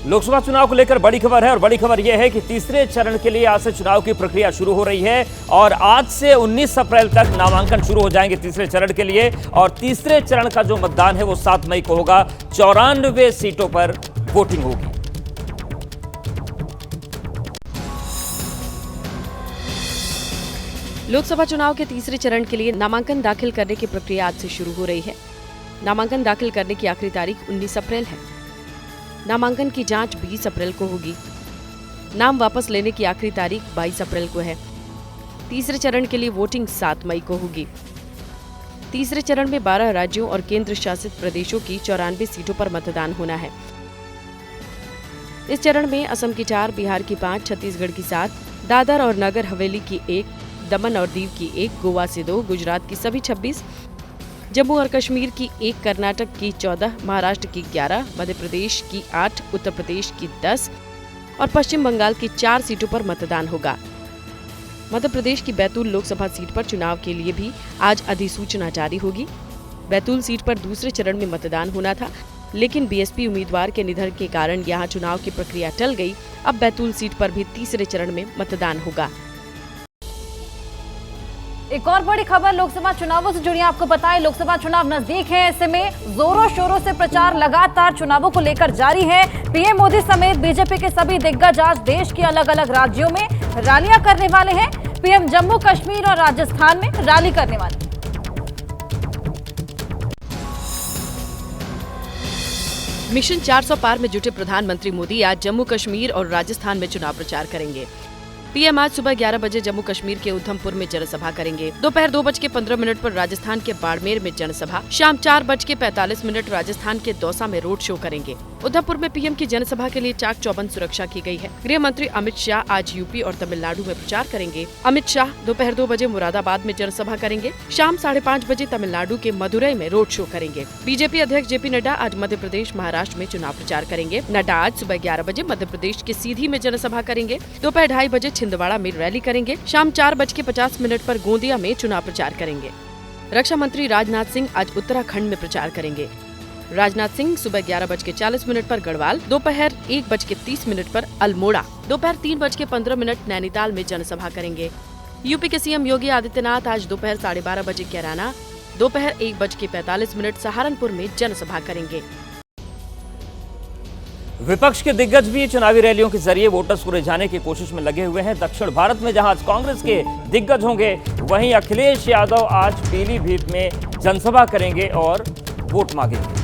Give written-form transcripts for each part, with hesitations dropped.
लोकसभा चुनाव को लेकर बड़ी खबर है और बड़ी खबर यह है कि तीसरे चरण के लिए आज से चुनाव की प्रक्रिया शुरू हो रही है और आज से 19 अप्रैल तक नामांकन शुरू हो जाएंगे तीसरे चरण के लिए। और तीसरे चरण का जो मतदान है वो 7 मई को होगा। 94 सीटों पर वोटिंग होगी। लोकसभा चुनाव के तीसरे चरण के लिए नामांकन दाखिल करने की प्रक्रिया आज से शुरू हो रही है। नामांकन दाखिल करने की आखिरी तारीख 19 अप्रैल है। नामांकन की जांच 20 अप्रैल को होगी। नाम वापस लेने की आखिरी तारीख 22 अप्रैल को है। तीसरे चरण के लिए वोटिंग 7 मई को होगी। तीसरे चरण में 12 राज्यों और केंद्र शासित प्रदेशों की 94 सीटों पर मतदान होना है। इस चरण में असम की 4, बिहार की 5, छत्तीसगढ़ की 7, दादर और नगर हवेली की 1, दमन और दीव की 1, गोवा से 2, गुजरात की सभी 26, जम्मू और कश्मीर की 1, कर्नाटक की 14, महाराष्ट्र की 11, मध्य प्रदेश की 8, उत्तर प्रदेश की 10 और पश्चिम बंगाल की 4 सीटों पर मतदान होगा। मध्य प्रदेश की बैतूल लोकसभा सीट पर चुनाव के लिए भी आज अधिसूचना जारी होगी। बैतूल सीट पर दूसरे चरण में मतदान होना था, लेकिन बीएसपी उम्मीदवार के निधन के कारण यहां चुनाव की प्रक्रिया टल गई। अब बैतूल सीट पर भी तीसरे चरण में मतदान होगा। एक और बड़ी खबर लोकसभा चुनावों से जुड़ी आपको बताएं, लोकसभा चुनाव नजदीक है। ऐसे में जोरों शोरों से प्रचार लगातार चुनावों को लेकर जारी है। पीएम मोदी समेत बीजेपी के सभी दिग्गज आज देश के अलग अलग राज्यों में रैलियां करने वाले हैं। पीएम जम्मू कश्मीर और राजस्थान में रैली करने वाले। मिशन 400 पार में जुटे प्रधानमंत्री मोदी आज जम्मू कश्मीर और राजस्थान में चुनाव प्रचार करेंगे। पीएम आज सुबह 11 बजे जम्मू कश्मीर के उधमपुर में जनसभा करेंगे। दोपहर 2:15 पर राजस्थान के बाड़मेर में जनसभा, शाम 4:45 राजस्थान के दौसा में रोड शो करेंगे। उधमपुर में पीएम की जनसभा के लिए चाक चौबंद सुरक्षा की गई है। गृह मंत्री अमित शाह आज यूपी और तमिलनाडु में प्रचार करेंगे। अमित शाह दोपहर 2 बजे मुरादाबाद में जनसभा करेंगे। शाम 5:30 बजे तमिलनाडु के मदुरई में रोड शो करेंगे। बीजेपी अध्यक्ष जेपी नड्डा आज मध्य प्रदेश, महाराष्ट्र में चुनाव प्रचार करेंगे। नड्डा आज सुबह 11 बजे मध्य प्रदेश के सीधी में जनसभा करेंगे। दोपहर 2:30 बजे छिंदवाड़ा में रैली करेंगे। शाम 4:50 पर गोंदिया में चुनाव प्रचार करेंगे। रक्षा मंत्री राजनाथ सिंह आज उत्तराखंड में प्रचार करेंगे। राजनाथ सिंह सुबह 11:40 पर गढ़वाल, दोपहर 1:30 पर अल्मोड़ा, दोपहर 3:15 नैनीताल में जनसभा करेंगे। यूपी के सीएम योगी आदित्यनाथ आज दोपहर 12:30 बजे कैराना, दोपहर 1:45 सहारनपुर में जनसभा करेंगे। विपक्ष के दिग्गज भी चुनावी रैलियों के जरिए वोटर्स को रिझाने की कोशिश में लगे हुए हैं। दक्षिण भारत में जहां आज कांग्रेस के दिग्गज होंगे, वहीं अखिलेश यादव आज पीलीभीत में जनसभा करेंगे और वोट मांगेंगे।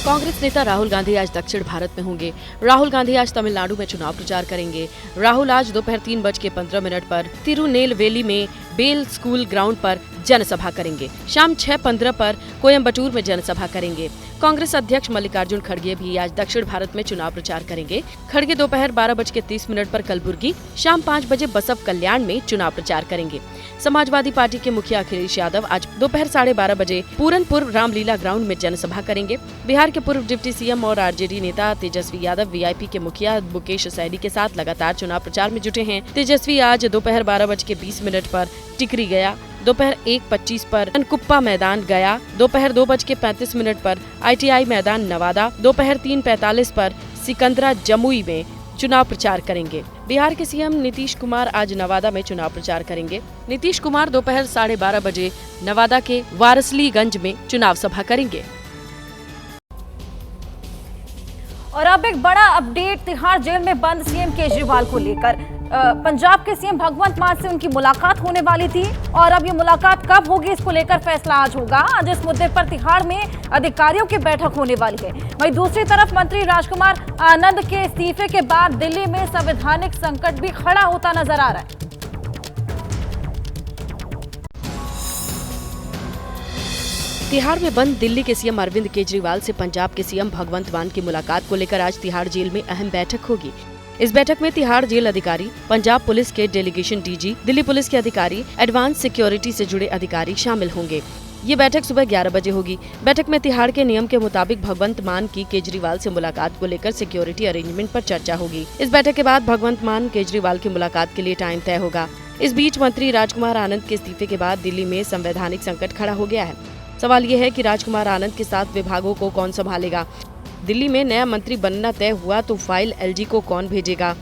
कांग्रेस नेता राहुल गांधी आज दक्षिण भारत में होंगे। राहुल गांधी आज तमिलनाडु में चुनाव प्रचार करेंगे। राहुल आज दोपहर 3:15 पर तिरुनेलवेली में बेल स्कूल ग्राउंड पर जनसभा करेंगे। शाम 6:15 पर कोयम्बटूर में जनसभा करेंगे। कांग्रेस अध्यक्ष मल्लिकार्जुन खड़गे भी आज दक्षिण भारत में चुनाव प्रचार करेंगे। खड़गे दोपहर 12:30 पर कलबुर्गी, शाम 5 बजे बसव कल्याण में चुनाव प्रचार करेंगे। समाजवादी पार्टी के मुखिया अखिलेश यादव आज दोपहर 12:30 बजे पूरनपुर रामलीला ग्राउंड में जनसभा करेंगे। बिहार के पूर्व डिप्टी सीएम और आरजेडी नेता तेजस्वी यादव वीआईपी के मुखिया मुकेश सहनी के साथ लगातार चुनाव प्रचार में जुटे हैं। तेजस्वी आज दोपहर 12:20 पर टिकरी गया, दोपहर 1:25 पर अनकुप्पा मैदान गया, दोपहर 2:35 पर ITI मैदान नवादा, दोपहर 3:45 पर सिकंदरा जमुई में चुनाव प्रचार करेंगे। बिहार के सीएम नीतीश कुमार आज नवादा में चुनाव प्रचार करेंगे। नीतीश कुमार दोपहर 12:30 बजे नवादा के वारसलीगंज में चुनाव सभा करेंगे। और अब एक बड़ा अपडेट तिहाड़ जेल में बंद सीएम केजरीवाल को लेकर। पंजाब के सीएम भगवंत मान से उनकी मुलाकात होने वाली थी और अब ये मुलाकात कब होगी इसको लेकर फैसला आज होगा। आज इस मुद्दे पर तिहाड़ में अधिकारियों की बैठक होने वाली है। वहीं दूसरी तरफ मंत्री राजकुमार आनंद के इस्तीफे के बाद दिल्ली में संवैधानिक संकट भी खड़ा होता नजर आ रहा है। तिहाड़ में बंद दिल्ली के सीएम अरविंद केजरीवाल से पंजाब के सीएम भगवंत मान की मुलाकात को लेकर आज तिहाड़ जेल में अहम बैठक होगी। इस बैठक में तिहाड़ जेल अधिकारी, पंजाब पुलिस के डेलीगेशन डीजी, दिल्ली पुलिस के अधिकारी, एडवांस सिक्योरिटी से जुड़े अधिकारी शामिल होंगे। ये बैठक सुबह 11 बजे होगी। बैठक में तिहाड़ के नियम के मुताबिक भगवंत मान की केजरीवाल से मुलाकात को लेकर सिक्योरिटी अरेंजमेंट पर चर्चा होगी। इस बैठक के बाद भगवंत मान केजरीवाल की मुलाकात के लिए टाइम तय होगा। इस बीच मंत्री राजकुमार आनंद के इस्तीफे के बाद दिल्ली में संवैधानिक संकट खड़ा हो गया है। सवाल ये है कि राजकुमार आनंद के साथ विभागों को कौन संभालेगा। दिल्ली में नया मंत्री बनना तय हुआ तो फाइल एलजी को कौन भेजेगा,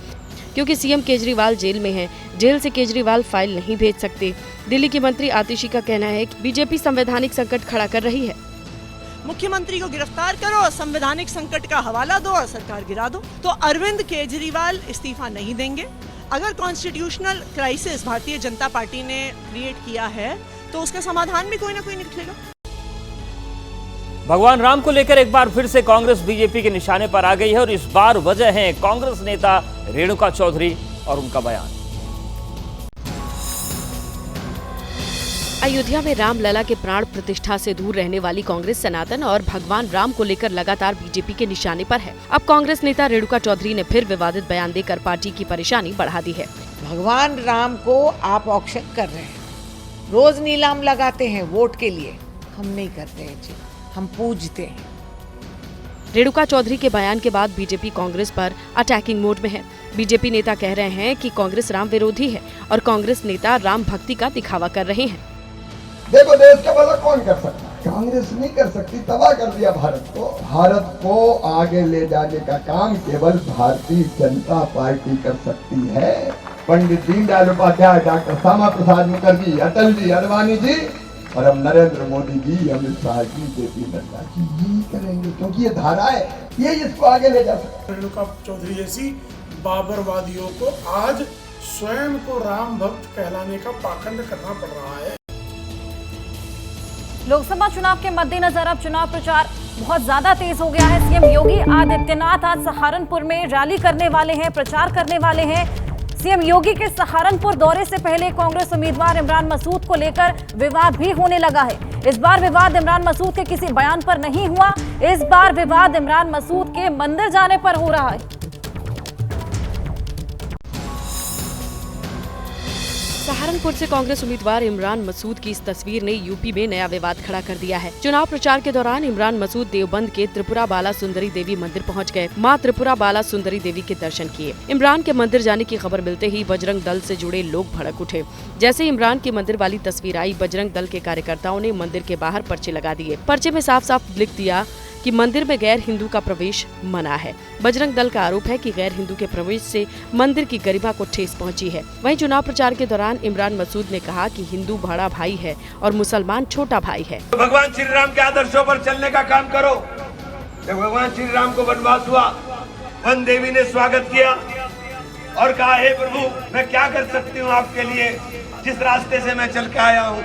क्योंकि सीएम केजरीवाल जेल में हैं। जेल से केजरीवाल फाइल नहीं भेज सकते। दिल्ली की मंत्री आतिशी का कहना है कि बीजेपी संवैधानिक संकट खड़ा कर रही है। मुख्यमंत्री को गिरफ्तार करो, संवैधानिक संकट का हवाला दो और सरकार गिरा दो। तो अरविंद केजरीवाल इस्तीफा नहीं देंगे। अगर constitutional crisis Bharatiya Janata party ने क्रिएट किया है तो उसका समाधान भी कोई ना कोई निकलेगा। भगवान राम को लेकर एक बार फिर से कांग्रेस बीजेपी के निशाने पर आ गई है और इस बार वजह है कांग्रेस नेता रेणुका चौधरी और उनका बयान। अयोध्या में रामलला के प्राण प्रतिष्ठा से दूर रहने वाली कांग्रेस सनातन और भगवान राम को लेकर लगातार बीजेपी के निशाने पर है। अब कांग्रेस नेता रेणुका चौधरी ने फिर विवादित बयान देकर पार्टी की परेशानी बढ़ा दी है। भगवान राम को आप ऑक्शन कर रहे हैं, रोज नीलाम लगाते हैं वोट के लिए। हम नहीं करते हैं जी, हम पूजते हैं। रेणुका चौधरी के बयान के बाद बीजेपी कांग्रेस पर अटैकिंग मोड में है। बीजेपी नेता कह रहे हैं कि कांग्रेस राम विरोधी है और कांग्रेस नेता राम भक्ति का दिखावा कर रहे हैं। देखो, देश का भला कौन कर सकता है? कांग्रेस नहीं कर सकती। तबाह कर दिया भारत को। भारत को आगे ले जाने का काम केवल भारतीय जनता पार्टी कर सकती है। पंडित दीनदयाल उपाध्याय, डॉक्टर श्यामा प्रसाद मुखर्जी, अटल जी, अडवाणी जी और अब नरेंद्र मोदी जी, अमित शाह जी, जेपी नड्डा जी यही करेंगे, क्योंकि ये धारा है, ये इसको आगे ले जा सकते हैं। रेणुका चौधरी जैसी बाबरवादियों को आज स्वयं को राम भक्त कहलाने का पाखंड करना पड़ रहा है। लोकसभा चुनाव के मद्देनजर अब चुनाव प्रचार बहुत ज्यादा तेज हो गया है। सीएम योगी आदित्यनाथ आज सहारनपुर में रैली करने वाले हैं, प्रचार करने वाले हैं। सीएम योगी के सहारनपुर दौरे से पहले कांग्रेस उम्मीदवार इमरान मसूद को लेकर विवाद भी होने लगा है। इस बार विवाद इमरान मसूद के किसी बयान पर नहीं हुआ, इस बार विवाद इमरान मसूद के मंदिर जाने पर हो रहा है। सहारनपुर से कांग्रेस उम्मीदवार इमरान मसूद की इस तस्वीर ने यूपी में नया विवाद खड़ा कर दिया है। चुनाव प्रचार के दौरान इमरान मसूद देवबंद के त्रिपुरा बाला सुंदरी देवी मंदिर पहुंच गए। मां त्रिपुरा बाला सुंदरी देवी के दर्शन किए। इमरान के मंदिर जाने की खबर मिलते ही बजरंग दल से जुड़े लोग भड़क उठे। जैसे इमरान की मंदिर वाली तस्वीर आई, बजरंग दल के कार्यकर्ताओं ने मंदिर के बाहर पर्चे लगा दिए। पर्चे में साफ साफ लिख दिया कि मंदिर में गैर हिंदू का प्रवेश मना है। बजरंग दल का आरोप है कि गैर हिंदू के प्रवेश से मंदिर की गरिमा को ठेस पहुंची है। वहीं चुनाव प्रचार के दौरान इमरान मसूद ने कहा कि हिंदू बड़ा भाई है और मुसलमान छोटा भाई है। तो भगवान श्री राम के आदर्शों पर चलने का काम करो। जब भगवान श्री राम को वनवास हुआ, वन देवी ने स्वागत किया और कहा, हे प्रभु, मैं क्या कर सकती हूँ आपके लिए? जिस रास्ते से मैं चल के आया हूँ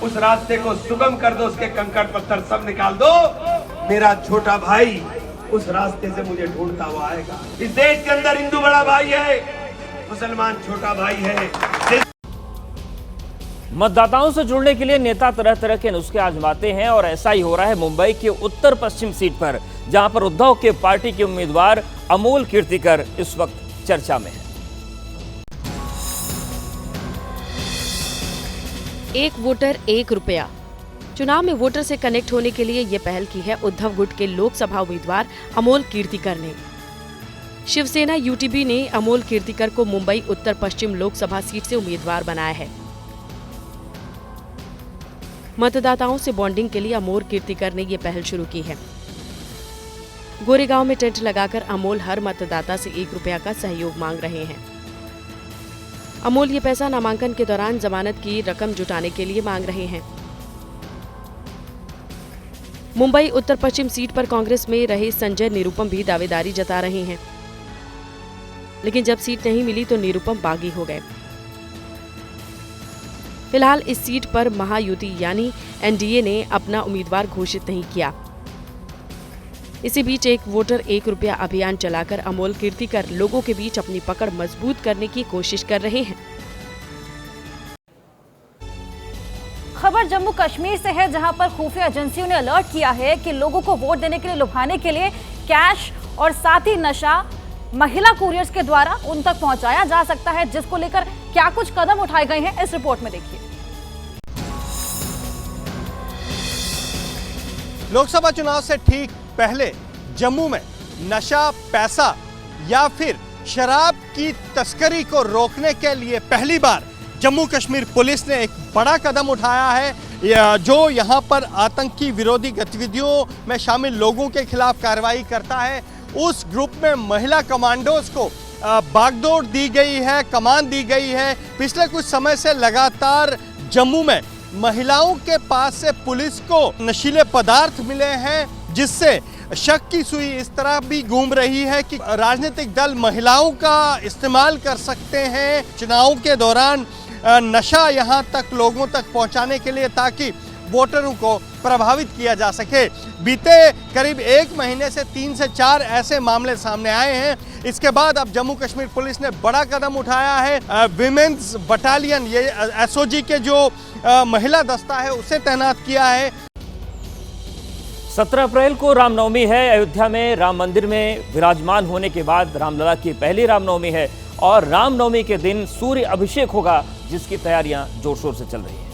उस रास्ते को सुगम कर दो, उसके कंकड़ पत्थर सब निकाल दो। मेरा छोटा भाई उस रास्ते से मुझे ढूंढता हुआ आएगा। इस देश के अंदर हिंदू बड़ा भाई है, मुसलमान छोटा भाई है। मतदाताओं से जुड़ने के लिए नेता तरह तरह के नुस्खे आजमाते हैं और ऐसा ही हो रहा है मुंबई के उत्तर पश्चिम सीट पर, जहां पर उद्धव के पार्टी के उम्मीदवार अमोल कीर्तिकर इस वक्त चर्चा में है। एक वोटर एक रुपया। चुनाव में वोटर से कनेक्ट होने के लिए ये पहल की है उद्धव गुट के लोकसभा उम्मीदवार अमोल कीर्तिकर ने। शिवसेना यूटीबी ने अमोल कीर्तिकर को मुंबई उत्तर पश्चिम लोकसभा सीट से उम्मीदवार बनाया है। मतदाताओं से बॉन्डिंग के लिए अमोल कीर्तिकर ने ये पहल शुरू की है। गोरेगांव में टेंट लगाकर अमोल हर मतदाता से 1 रुपया का सहयोग मांग रहे हैं। अमोल ये पैसा नामांकन के दौरान जमानत की रकम जुटाने के लिए मांग रहे हैं। मुंबई उत्तर पश्चिम सीट पर कांग्रेस में रहे संजय निरुपम भी दावेदारी जता रहे हैं, लेकिन जब सीट नहीं मिली तो निरुपम बागी हो गए। फिलहाल इस सीट पर महायुति यानी एनडीए ने अपना उम्मीदवार घोषित नहीं किया। इसी बीच एक वोटर 1 रुपया अभियान चलाकर अमोल कीर्तिकर लोगों के बीच अपनी पकड़ मजबूत करने की कोशिश कर रहे हैं। खबर जम्मू कश्मीर से है, जहां पर खुफिया एजेंसियों ने अलर्ट किया है कि लोगों को वोट देने के लिए लुभाने के लिए कैश और साथ ही नशा महिला कुरियर्स के द्वारा उन तक पहुंचाया जा सकता है, जिसको लेकर क्या कुछ कदम उठाए गए हैं इस रिपोर्ट में देखिए। लोकसभा चुनाव से ठीक पहले जम्मू में नशा, पैसा या फिर शराब की तस्करी को रोकने के लिए पहली बार जम्मू कश्मीर पुलिस ने एक बड़ा कदम उठाया है। जो यहाँ पर आतंकी विरोधी गतिविधियों में शामिल लोगों के खिलाफ कार्रवाई करता है, उस ग्रुप में महिला कमांडोज को बागडोर दी गई है, कमान दी गई है। पिछले कुछ समय से लगातार जम्मू में महिलाओं के पास से पुलिस को नशीले पदार्थ मिले हैं, जिससे शक की सुई इस तरह भी घूम रही है कि राजनीतिक दल महिलाओं का इस्तेमाल कर सकते हैं चुनाव के दौरान नशा यहां तक लोगों तक पहुंचाने के लिए, ताकि वोटरों को प्रभावित किया जा सके। बीते करीब 1 महीने से 3 से 4 ऐसे मामले सामने आए हैं। इसके बाद अब जम्मू कश्मीर पुलिस ने बड़ा कदम उठाया है। विमेंस बटालियन, ये एसओजी के जो महिला दस्ता है, उसे तैनात किया है। 17 अप्रैल को रामनवमी है। अयोध्या में राम मंदिर में विराजमान होने के बाद रामलला की पहली रामनवमी है और रामनवमी के दिन सूर्य अभिषेक होगा, जिसकी तैयारियां जोर शोर से चल रही है।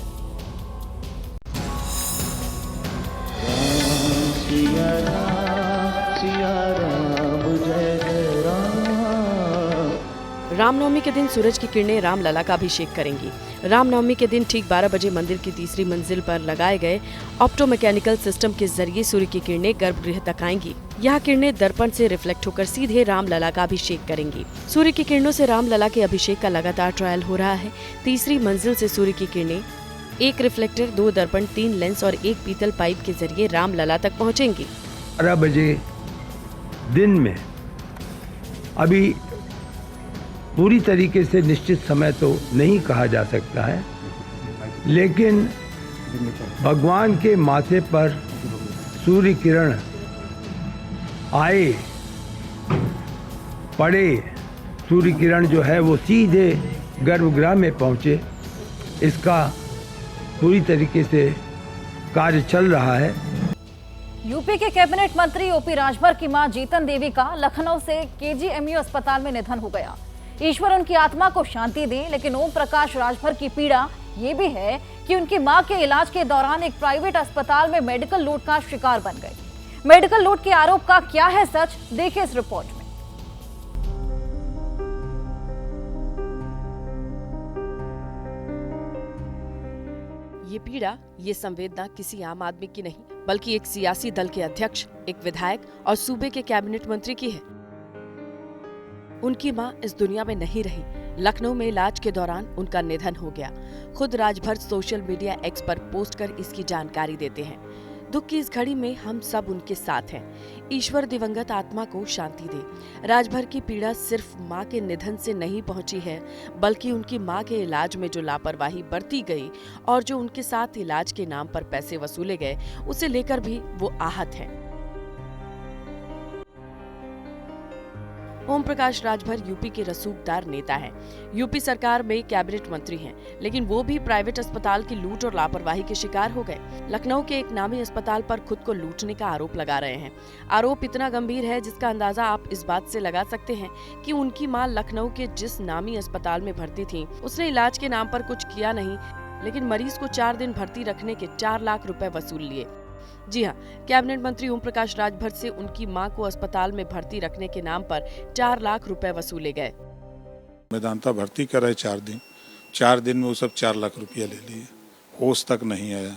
रामनवमी के दिन सूरज की किरणें रामलला का अभिषेक करेंगी। रामनवमी के दिन ठीक 12 बजे मंदिर की तीसरी मंजिल पर लगाए गए ऑप्टोमैकेनिकल सिस्टम के जरिए सूर्य की किरणें गर्भगृह तक आएंगी। यह किरणें दर्पण से रिफ्लेक्ट होकर सीधे रामलला का अभिषेक करेंगी। सूर्य की किरणों से रामलला के अभिषेक का लगातार ट्रायल हो रहा है। तीसरी मंजिल से सूर्य की किरणें 1 रिफ्लेक्टर, 2 दर्पण, 3 लेंस और 1 पीतल पाइप के जरिए रामलला तक पहुँचेंगी। 12 बजे दिन में अभी पूरी तरीके से निश्चित समय तो नहीं कहा जा सकता है, लेकिन भगवान के माथे पर सूर्य किरण आए, पड़े, सूर्य किरण जो है वो सीधे गर्भगृह में पहुंचे, इसका पूरी तरीके से कार्य चल रहा है। यूपी के कैबिनेट मंत्री ओपी राजभर की मां जीतन देवी का लखनऊ से केजीएमयू अस्पताल में निधन हो गया। ईश्वर उनकी आत्मा को शांति दे, लेकिन ओम प्रकाश राजभर की पीड़ा ये भी है कि उनकी मां के इलाज के दौरान एक प्राइवेट अस्पताल में मेडिकल लूट का शिकार बन गए। मेडिकल लूट के आरोप का क्या है सच, देखिए इस रिपोर्ट में। ये पीड़ा, ये संवेदना किसी आम आदमी की नहीं, बल्कि एक सियासी दल के अध्यक्ष, एक विधायक और सूबे के कैबिनेट मंत्री की है। उनकी मां इस दुनिया में नहीं रही। लखनऊ में इलाज के दौरान उनका निधन हो गया। खुद राजभर सोशल मीडिया एक्स पर पोस्ट कर इसकी जानकारी देते हैं। दुख की इस घड़ी में हम सब उनके साथ हैं। ईश्वर दिवंगत आत्मा को शांति दे। राजभर की पीड़ा सिर्फ मां के निधन से नहीं पहुंची है, बल्कि उनकी मां के इलाज में जो लापरवाही बरती गई और जो उनके साथ इलाज के नाम पर पैसे वसूले गए, उसे लेकर भी वो आहत हैं। ओम प्रकाश राजभर यूपी के रसूखदार नेता हैं। यूपी सरकार में कैबिनेट मंत्री हैं, लेकिन वो भी प्राइवेट अस्पताल की लूट और लापरवाही के शिकार हो गए। लखनऊ के एक नामी अस्पताल पर खुद को लूटने का आरोप लगा रहे हैं। आरोप इतना गंभीर है जिसका अंदाजा आप इस बात से लगा सकते हैं कि उनकी मां लखनऊ के जिस नामी अस्पताल में भर्ती थी, उसने इलाज के नाम पर कुछ किया नहीं, लेकिन मरीज को 4 दिन भर्ती रखने के 4 लाख रुपए वसूल लिए। जी हाँ, कैबिनेट मंत्री ओम प्रकाश राजभर से उनकी मां को अस्पताल में भर्ती रखने के नाम पर 4 लाख रुपए वसूले गए। मेदांता भर्ती कराए 4 दिन में वो सब 4 लाख रुपया ले लिए, होश तक नहीं आया।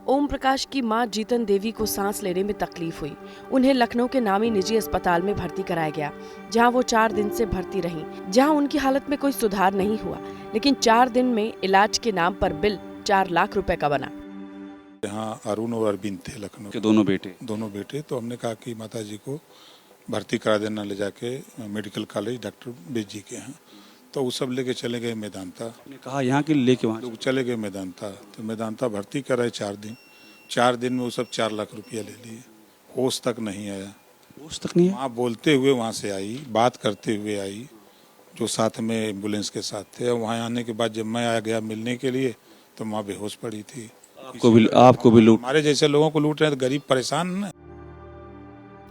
ओम प्रकाश की मां जीतन देवी को सांस लेने में तकलीफ हुई। उन्हें लखनऊ के नामी निजी अस्पताल में भर्ती कराया गया, जहां वो 4 दिन से भर्ती रहीं, जहां उनकी हालत में कोई सुधार नहीं हुआ, लेकिन 4 दिन में इलाज के नाम पर बिल 4 लाख रुपए का बना। यहाँ अरुण और अरविंद थे लखनऊ के, दोनों बेटे। तो हमने कहा कि माता जी को भर्ती करा देना ले जाके मेडिकल कॉलेज डॉक्टर बेज जी के यहाँ। तो वो सब लेके चले गए मेदांता। कहा यहाँ के लेके वहाँ चले गए मेदांता। तो मेदांता भर्ती कराए 4 दिन में वो सब 4 लाख रुपया ले लिए, होश तक नहीं आया। होश तक नहीं? वहाँ बोलते हुए वहाँ से आई, बात करते हुए आई, जो साथ में एम्बुलेंस के साथ थे। वहाँ आने के बाद जब मैं आ गया मिलने के लिए, तो वहाँ बेहोश पड़ी थी। आपको भी लूट, हमारे जैसे लोगों को लूट रहे हैं, तो गरीब परेशान न।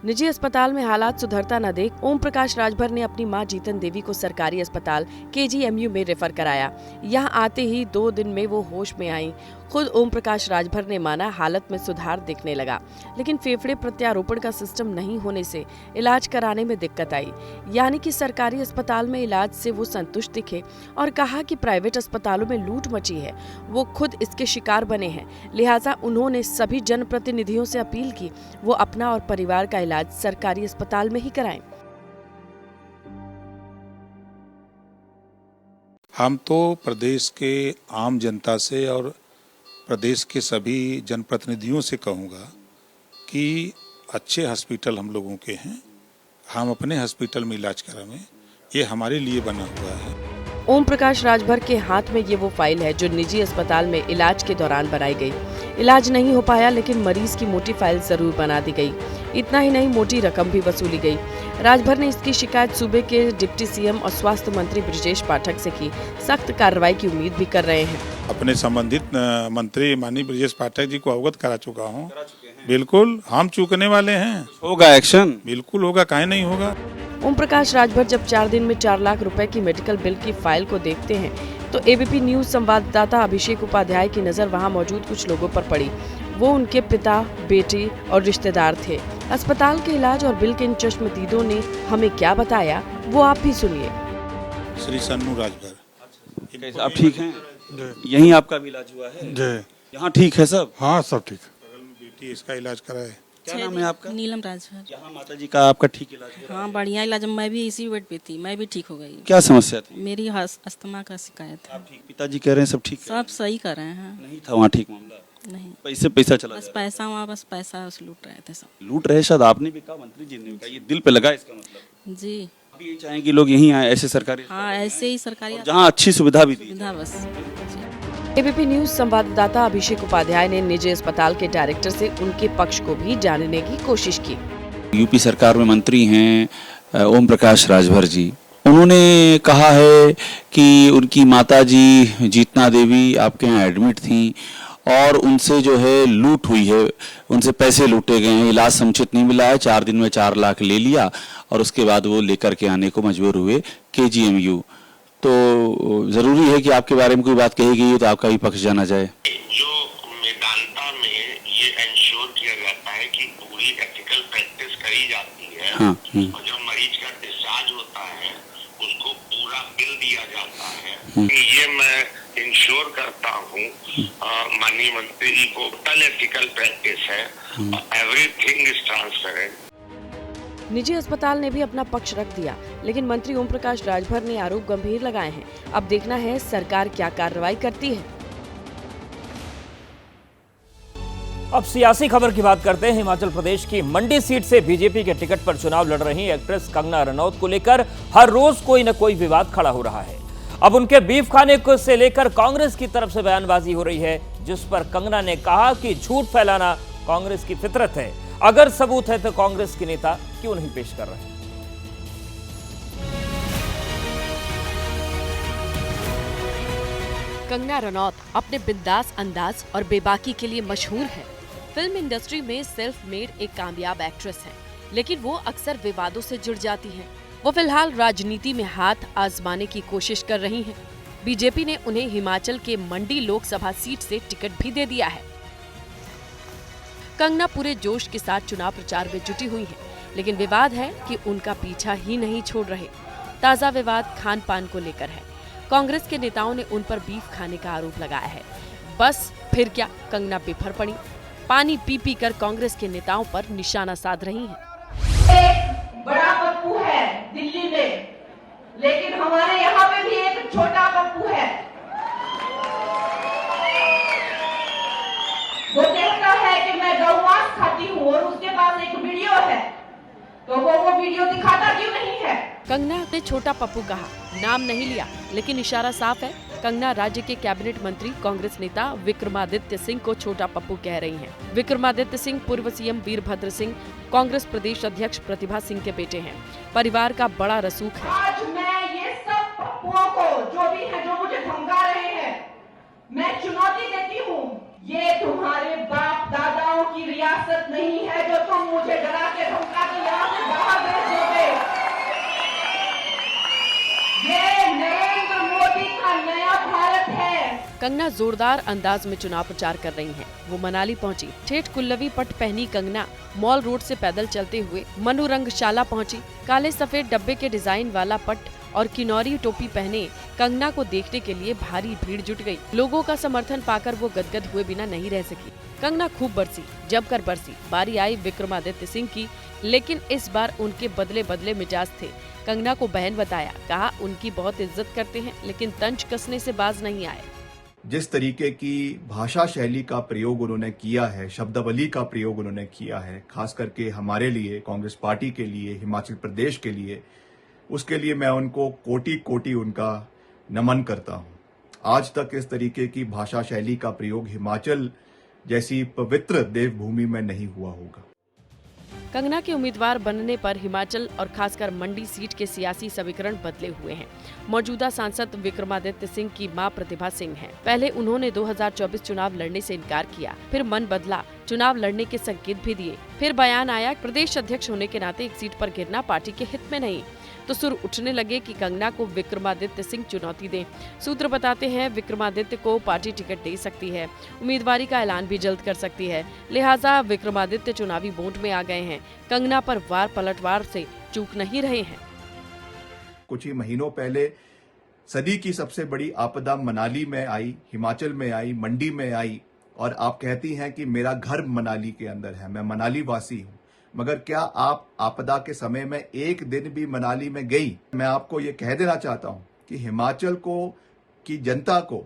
निजी अस्पताल में हालात सुधरता न देख ओम प्रकाश राजभर ने अपनी मां जीतन देवी को सरकारी अस्पताल केजीएमयू में रेफर कराया। यहां आते ही 2 दिन में वो होश में आई। खुद ओम प्रकाश राजभर ने माना हालत में सुधार दिखने लगा, लेकिन फेफड़े प्रत्यारोपण का सिस्टम नहीं होने से इलाज कराने में दिक्कत आई। यानी कि सरकारी अस्पताल में इलाज से वो संतुष्ट दिखे और कहा कि प्राइवेट अस्पतालों में लूट मची है, वो खुद इसके शिकार बने हैं। लिहाजा उन्होंने सभी जनप्रतिनिधियों से अपील की वो अपना और परिवार का इलाज सरकारी अस्पताल में ही कराएं। हम तो प्रदेश के आम जनता से और प्रदेश के सभी जनप्रतिनिधियों से कहूँगा कि अच्छे हॉस्पिटल हम लोगों के हैं, हम अपने हॉस्पिटल में इलाज करावें, ये हमारे लिए बना हुआ है। ओम प्रकाश राजभर के हाथ में ये वो फाइल है जो निजी अस्पताल में इलाज के दौरान बनाई गई। इलाज नहीं हो पाया, लेकिन मरीज की मोटी फाइल जरूर बना दी गई। इतना ही नहीं, मोटी रकम भी वसूली गई। राजभर ने इसकी शिकायत सूबे के डिप्टी सीएम और स्वास्थ्य मंत्री ब्रजेश पाठक से की। सख्त कार्रवाई की उम्मीद भी कर रहे हैं। अपने संबंधित मंत्री माननीय ब्रजेश पाठक जी को अवगत करा चुका हूँ। बिल्कुल हम चूकने वाले हैं, होगा एक्शन, बिल्कुल होगा, काहे नहीं होगा। ओम प्रकाश राजभर जब 4 दिन में 4 लाख रुपए की मेडिकल बिल की फाइल को देखते हैं तो एबीपी न्यूज संवाददाता अभिषेक उपाध्याय की नजर वहां मौजूद कुछ लोगों पर पड़ी। वो उनके पिता, बेटी और रिश्तेदार थे। अस्पताल के इलाज और बिल के इन चश्मदीदों ने हमें क्या बताया वो आप भी सुनिए। श्री सन्नू राजभर, आप ठीक हैं? यहीं आपका भी इलाज हुआ है? यहाँ ठीक है सब? हाँ सब ठीक। बेटी इसका इलाज कराए। क्या नाम है आपका? नीलम राजभर। यहाँ माता जी का आपका ठीक इलाज हुआ? हाँ बढ़िया इलाज, मैं भी इसी बेड पे थी, मैं भी ठीक हो गई। क्या समस्या थी? मेरी अस्थमा का शिकायत है। पिताजी कह रहे हैं सब ठीक है? सब सही कर रहे हैं। नहीं था वहाँ ठीक मामला? नहीं, पैसा चला बस पैसा, वहाँ बस पैसा लूट रहे थे सब। लूट रहे शायद आपने भी कहा, मंत्री जी ने भी कहा, ये दिल पे लगा इसका मतलब? जी अभी यही चाहें कि लोग यहीं आए ऐसे सरकारी? हाँ ऐसे ही सरकारी, जहाँ अच्छी सुविधा भी दी। सुविधा बस। एबीपी न्यूज संवाददाता अभिषेक उपाध्याय ने निजी अस्पताल के डायरेक्टर से उनके पक्ष को भी जानने की कोशिश की। यूपी सरकार में मंत्री हैं ओम प्रकाश राजभर जी, उन्होंने कहा है कि उनकी माताजी जीतना देवी आपके यहाँ एडमिट थी और उनसे जो है लूट हुई है, उनसे पैसे लूटे गए हैं, इलाज समुचित नहीं मिला है। 4 दिन में 4 लाख ले लिया और उसके बाद वो लेकर के आने को मजबूर हुए KGMU। तो जरूरी है कि आपके बारे में कोई बात कही गई है तो आपका भी पक्ष जाना जाए। जो मेदांता में ये इंश्योर किया जाता है कि पूरी एथिकल प्रैक्टिस करी जाती है। हाँ, और जब मरीज का डिस्चार्ज होता है उसको पूरा बिल दिया जाता है। ये मैं इंश्योर करता हूँ माननीय मंत्री जी को, टोटल एथिकल प्रैक्टिस है, एवरीथिंग इज ट्रांसपेरेंट। निजी अस्पताल ने भी अपना पक्ष रख दिया, लेकिन मंत्री ओम प्रकाश राजभर ने आरोप गंभीर लगाए हैं। अब देखना है सरकार क्या कार्रवाई करती है। अब सियासी खबर की बात करते हैं। हिमाचल प्रदेश की मंडी सीट से बीजेपी के टिकट पर चुनाव लड़ रही एक्ट्रेस कंगना रनौत को लेकर हर रोज कोई न कोई विवाद खड़ा हो रहा है। अब उनके बीफ खाने को से लेकर कांग्रेस की तरफ से बयानबाजी हो रही है, जिस पर कंगना ने कहा कि झूठ फैलाना कांग्रेस की फितरत है, अगर सबूत है तो कांग्रेस के नेता क्यों नहीं पेश कर रहे। कंगना रनौत अपने बिंदास अंदाज और बेबाकी के लिए मशहूर है। फिल्म इंडस्ट्री में सेल्फ मेड एक कामयाब एक्ट्रेस है, लेकिन वो अक्सर विवादों से जुड़ जाती हैं। वो फिलहाल राजनीति में हाथ आजमाने की कोशिश कर रही हैं। बीजेपी ने उन्हें हिमाचल के मंडी लोकसभा सीट से टिकट भी दे दिया है। कंगना पूरे जोश के साथ चुनाव प्रचार में जुटी हुई हैं, लेकिन विवाद है कि उनका पीछा ही नहीं छोड़ रहे। ताजा विवाद खान पान को लेकर है। कांग्रेस के नेताओं ने उन पर बीफ खाने का आरोप लगाया है। बस फिर क्या, कंगना बेफर पड़ी, पानी पी पी कर कांग्रेस के नेताओं पर निशाना साध रही हैं। एक बड़ा पप्पू है दिल्ली में, लेकिन हमारे यहाँ पे भी एक छोटा पप्पू है। वो कहता है कि मैं गौमांस खाती हूँ और उसके पास एक वीडियो है, तो वो वीडियो दिखाता क्यों नहीं है। कंगना ने छोटा पप्पू कहा, नाम नहीं लिया, लेकिन इशारा साफ है। कंगना राज्य के कैबिनेट मंत्री कांग्रेस नेता विक्रमादित्य सिंह को छोटा पप्पू कह रही हैं। विक्रमादित्य सिंह पूर्व सीएम वीरभद्र सिंह, कांग्रेस प्रदेश अध्यक्ष प्रतिभा सिंह के बेटे हैं। परिवार का बड़ा रसूख है। आज मैं ये सब पप्पुओं को, जो भी है, जो मुझे धमका रहे हैं, मैं चुनौती देती हूँ। ये तुम्हारे बाप दादाओं की रियासत नहीं है जो तुम मुझे डरा के धमका के यहाँ से बाहर भेज दोगे। ये नरेंद्र मोदी का नया भारत है। कंगना जोरदार अंदाज में चुनाव प्रचार कर रही हैं। वो मनाली पहुंची, ठेठ कुल्लवी पट पहनी कंगना मॉल रोड से पैदल चलते हुए मनु रंगशाला पहुंची। काले सफेद डब्बे के डिजाइन वाला पट और किन्नौरी टोपी पहने कंगना को देखने के लिए भारी भीड़ जुट गई। लोगों का समर्थन पाकर वो गदगद हुए बिना नहीं रह सकी। कंगना खूब बरसी, जमकर बरसी। बारी आई विक्रमादित्य सिंह की, लेकिन इस बार उनके बदले बदले मिजाज थे। कंगना को बहन बताया, कहा उनकी बहुत इज्जत करते हैं, लेकिन तंज कसने से बाज नहीं आए। जिस तरीके की भाषा शैली का प्रयोग उन्होंने किया है, शब्दावली का प्रयोग उन्होंने किया है, खास करके हमारे लिए, कांग्रेस पार्टी के लिए, हिमाचल प्रदेश के लिए, उसके लिए मैं उनको कोटि कोटि उनका नमन करता हूं। आज तक इस तरीके की भाषा शैली का प्रयोग हिमाचल जैसी पवित्र देवभूमि में नहीं हुआ होगा। कंगना के उम्मीदवार बनने पर हिमाचल और खासकर मंडी सीट के सियासी समीकरण बदले हुए हैं। मौजूदा सांसद विक्रमादित्य सिंह की मां प्रतिभा सिंह हैं। पहले उन्होंने 2024 चुनाव लड़ने से इनकार किया, फिर मन बदला, चुनाव लड़ने के संकेत भी दिए। फिर बयान आया, प्रदेश अध्यक्ष होने के नाते एक सीट पर गिरना पार्टी के हित में नहीं। तो सुर उठने लगे कि कंगना को विक्रमादित्य सिंह चुनौती दें। सूत्र बताते हैं विक्रमादित्य को पार्टी टिकट दे सकती है, उम्मीदवारी का ऐलान भी जल्द कर सकती है। लिहाजा विक्रमादित्य चुनावी मोड में आ गए हैं। कंगना पर वार पलटवार से चूक नहीं रहे हैं। कुछ ही महीनों पहले सदी की सबसे बड़ी आपदा मनाली में आई, हिमाचल में आई, मंडी में आई, और आप कहती हैं कि मेरा घर मनाली के अंदर है, मैं मनाली वासी हूं। मगर क्या आप आपदा के समय में एक दिन भी मनाली में गई? मैं आपको ये कह देना चाहता हूं कि हिमाचल को की जनता को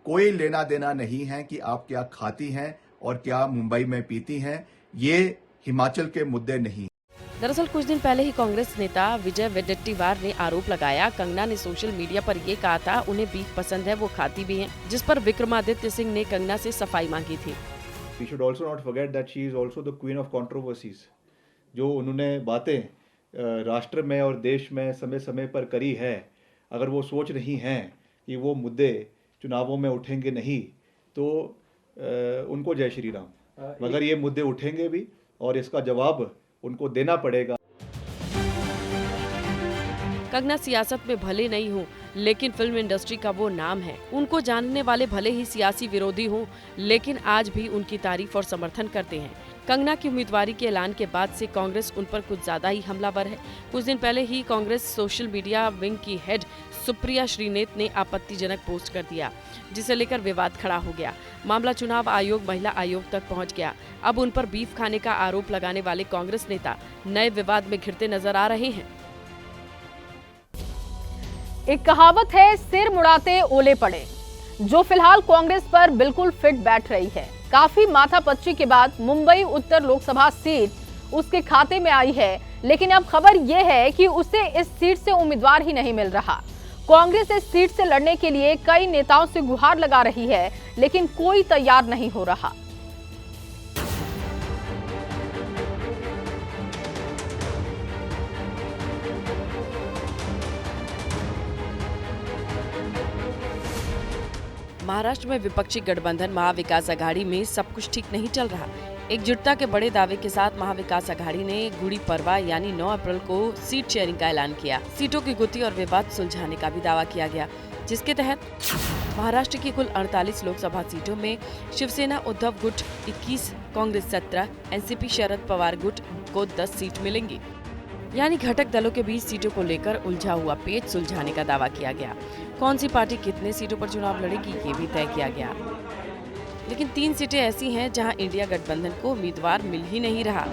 कोई लेना देना नहीं है कि आप क्या खाती हैं और क्या मुंबई में पीती हैं। ये हिमाचल के मुद्दे नहीं। दरअसल कुछ दिन पहले ही कांग्रेस नेता विजय वडेट्टीवार ने आरोप लगाया, कंगना ने सोशल मीडिया पर ये कहा था उन्हें बीफ पसंद है, वो खाती भी हैं, जिस पर विक्रमादित्य सिंह ने कंगना से सफाई मांगी थी। We should also not forget that she is also the queen of controversies. जो उन्होंने बातें राष्ट्र में और देश में समय समय पर करी है, अगर वो सोच रही हैं कि वो मुद्दे चुनावों में उठेंगे नहीं, तो उनको जय श्री राम। मगर ये मुद्दे उठेंगे भी और इसका जवाब उनको देना पड़ेगा। कंगना सियासत में भले नहीं हो, लेकिन फिल्म इंडस्ट्री का वो नाम है। उनको जानने वाले भले ही सियासी विरोधी हों, लेकिन आज भी उनकी तारीफ और समर्थन करते हैं। कंगना की उम्मीदवारी के ऐलान के बाद से कांग्रेस उन पर कुछ ज्यादा ही हमलावर है। कुछ दिन पहले ही कांग्रेस सोशल मीडिया विंग की हेड सुप्रिया श्रीनेत ने आपत्तिजनक पोस्ट कर दिया, जिसे लेकर विवाद खड़ा हो गया। मामला चुनाव आयोग, महिला आयोग तक पहुंच गया। अब उन पर बीफ खाने का आरोप लगाने वाले कांग्रेस नेता नए विवाद में घिरते नजर आ रहे हैं। एक कहावत है, सिर मुड़ाते ओले पड़े, जो फिलहाल कांग्रेस पर बिल्कुल फिट बैठ रही है। काफी माथापच्ची के बाद मुंबई उत्तर लोकसभा सीट उसके खाते में आई है, लेकिन अब खबर यह है कि उसे इस सीट से उम्मीदवार ही नहीं मिल रहा। कांग्रेस इस सीट से लड़ने के लिए कई नेताओं से गुहार लगा रही है, लेकिन कोई तैयार नहीं हो रहा। महाराष्ट्र में विपक्षी गठबंधन महाविकास आघाड़ी में सब कुछ ठीक नहीं चल रहा। एकजुटता के बड़े दावे के साथ महाविकास आघाड़ी ने गुड़ी पड़वा यानी 9 अप्रैल को सीट शेयरिंग का ऐलान किया। सीटों की गुत्थी और विवाद सुलझाने का भी दावा किया गया, जिसके तहत महाराष्ट्र की कुल 48 लोकसभा सीटों में शिवसेना उद्धव गुट 21, कांग्रेस 17, एनसीपी शरद पवार गुट को 10 सीट मिलेंगी। यानी घटक दलों के बीच सीटों को लेकर उलझा हुआ पेच सुलझाने का दावा किया गया। कौन सी पार्टी कितने सीटों पर चुनाव लड़ेगी, ये भी तय किया गया। लेकिन 3 सीटें ऐसी हैं जहां इंडिया गठबंधन को उम्मीदवार मिल ही नहीं रहा।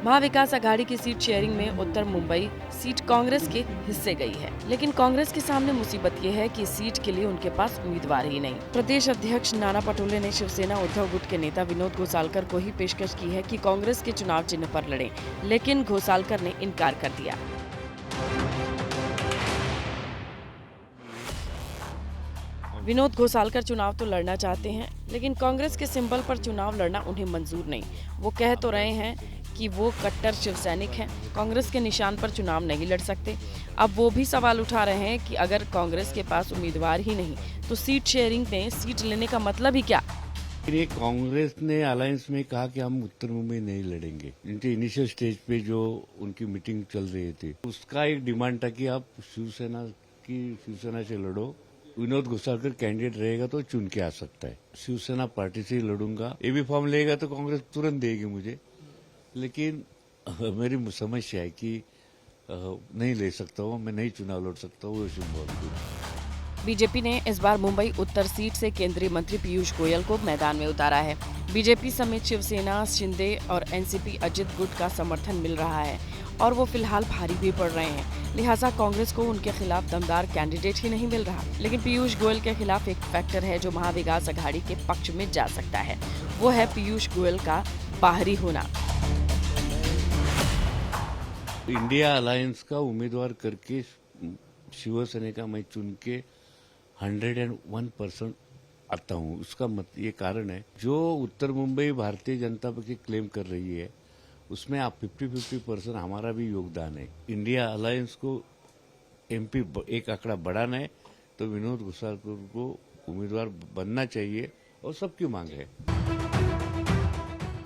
महाविकास आघाड़ी की सीट शेयरिंग में उत्तर मुंबई सीट कांग्रेस के हिस्से गई है, लेकिन कांग्रेस के सामने मुसीबत ये है कि सीट के लिए उनके पास उम्मीदवार ही नहीं। प्रदेश अध्यक्ष नाना पटोले ने शिवसेना उद्धव गुट के नेता विनोद घोसालकर को ही पेशकश की है कि कांग्रेस के चुनाव चिन्ह पर लड़ें, लेकिन घोसालकर ने इनकार कर दिया। विनोद घोसालकर चुनाव तो लड़ना चाहते हैं, लेकिन कांग्रेस के सिंबल पर चुनाव लड़ना उन्हें मंजूर नहीं। वो कह तो रहे हैं कि वो कट्टर शिव सैनिक हैं, कांग्रेस के निशान पर चुनाव नहीं लड़ सकते। अब वो भी सवाल उठा रहे हैं कि अगर कांग्रेस के पास उम्मीदवार ही नहीं तो सीट शेयरिंग में सीट लेने का मतलब ही क्या। ये कांग्रेस ने अलायंस में कहा कि हम उत्तर मुंबई नहीं लड़ेंगे। इनके इनिशियल स्टेज पे जो उनकी मीटिंग चल रही थी उसका एक डिमांड था कि आप शिवसेना से लड़ो, विनोद घोसालकर कैंडिडेट रहेगा तो चुन के आ सकता है। शिवसेना पार्टी से ही लड़ूंगा, ये भी फॉर्म लेगा तो कांग्रेस तुरंत देगी मुझे, लेकिन मेरी समस्या है कि नहीं ले सकता हूँ, मैं नहीं चुनाव लड़ सकता हूँ। बीजेपी ने इस बार मुंबई उत्तर सीट से केंद्रीय मंत्री पीयूष गोयल को मैदान में उतारा है। बीजेपी समेत शिवसेना, शिंदे और एनसीपी अजित गुट का समर्थन मिल रहा है और वो फिलहाल भारी भी पड़ रहे हैं। लिहाजा कांग्रेस को उनके खिलाफ दमदार कैंडिडेट ही नहीं मिल रहा। लेकिन पीयूष गोयल के खिलाफ एक फैक्टर है जो महाविकास अघाड़ी के पक्ष में जा सकता है, वो है पीयूष गोयल का बाहरी होना। इंडिया अलायंस का उम्मीदवार करके शिवसेना का मैं चुन के 101% आता हूँ। उसका ये कारण है, जो उत्तर मुंबई भारतीय जनता पार्टी क्लेम कर रही है उसमें आप 50-50% हमारा भी योगदान है। इंडिया अलायंस को एमपी एक आंकड़ा बढ़ाना है तो विनोद घोसालकर को उम्मीदवार बनना चाहिए और सबकी मांग है।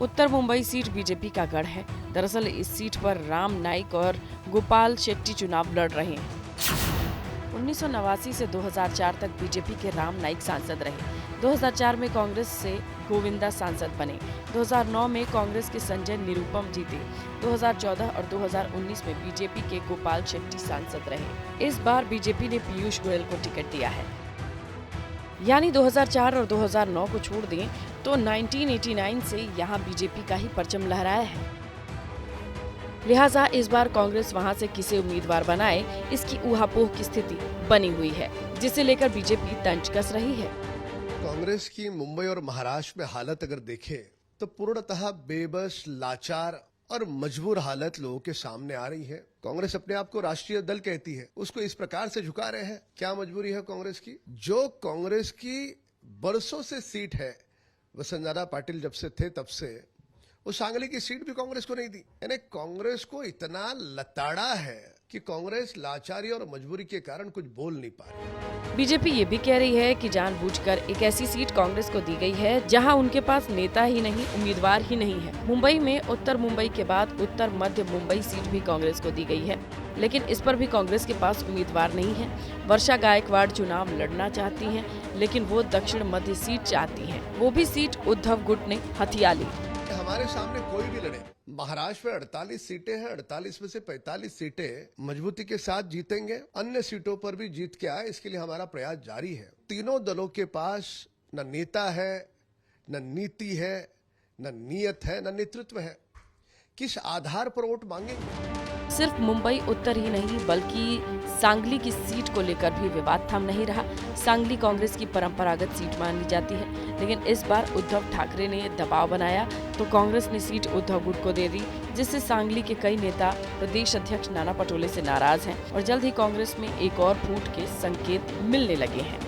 उत्तर मुंबई सीट बीजेपी का गढ़ है। दरअसल इस सीट पर राम नाईक और गोपाल शेट्टी चुनाव लड़ रहे हैं। 1989 से 2004 तक बीजेपी के राम नाईक सांसद रहे। 2004 में कांग्रेस से गोविंदा सांसद बने। 2009 में कांग्रेस के संजय निरुपम जीते। 2014 और 2019 में बीजेपी के गोपाल शेट्टी सांसद रहे। इस बार बीजेपी ने पीयूष गोयल को टिकट दिया है। यानी 2004 और 2009 को छोड़ दें तो 1989 से यहाँ बीजेपी का ही परचम लहराया है। लिहाजा इस बार कांग्रेस वहां से किसे उम्मीदवार बनाए, इसकी ऊहापोह की स्थिति बनी हुई है, जिसे लेकर बीजेपी तंज कस रही है। कांग्रेस की मुंबई और महाराष्ट्र में हालत अगर देखें तो पूर्णतः बेबस, लाचार और मजबूर हालत लोगों के सामने आ रही है। कांग्रेस अपने आप को राष्ट्रीय दल कहती है, उसको इस प्रकार से झुका रहे हैं। क्या मजबूरी है कांग्रेस की? जो कांग्रेस की बरसों से सीट है, वसुंधरा पाटिल जब से थे तब से, उस सांगली की सीट भी कांग्रेस को नहीं दी। यानी कांग्रेस को इतना लताड़ा है कि कांग्रेस लाचारी और मजबूरी के कारण कुछ बोल नहीं पा रही। बीजेपी ये भी कह रही है कि जानबूझकर एक ऐसी सीट कांग्रेस को दी गई है जहां उनके पास नेता ही नहीं, उम्मीदवार ही नहीं है। मुंबई में उत्तर मुंबई के बाद उत्तर मध्य मुंबई सीट भी कांग्रेस को दी गई है, लेकिन इस पर भी कांग्रेस के पास उम्मीदवार नहीं है। वर्षा गायकवाड़ चुनाव लड़ना चाहती हैं, लेकिन वो दक्षिण मध्य सीट चाहती हैं। वो भी सीट उद्धव गुट ने हथिया ली। हमारे सामने कोई भी लड़े। महाराष्ट्र में 48 सीटें हैं, 48 में से 45 सीटें मजबूती के साथ जीतेंगे। अन्य सीटों पर भी जीत के आए, इसके लिए हमारा प्रयास जारी है। तीनों दलों के पास न नेता है, न नीति है, न नीयत है, न नेतृत्व है। किस आधार पर वोट मांगेंगे? सिर्फ मुंबई उत्तर ही नहीं बल्कि सांगली की सीट को लेकर भी विवाद थम नहीं रहा। सांगली कांग्रेस की परंपरागत सीट मानी जाती है, लेकिन इस बार उद्धव ठाकरे ने दबाव बनाया तो कांग्रेस ने सीट उद्धव गुट को दे दी, जिससे सांगली के कई नेता प्रदेश अध्यक्ष नाना पटोले से नाराज हैं और जल्द ही कांग्रेस में एक और फूट के संकेत मिलने लगे हैं।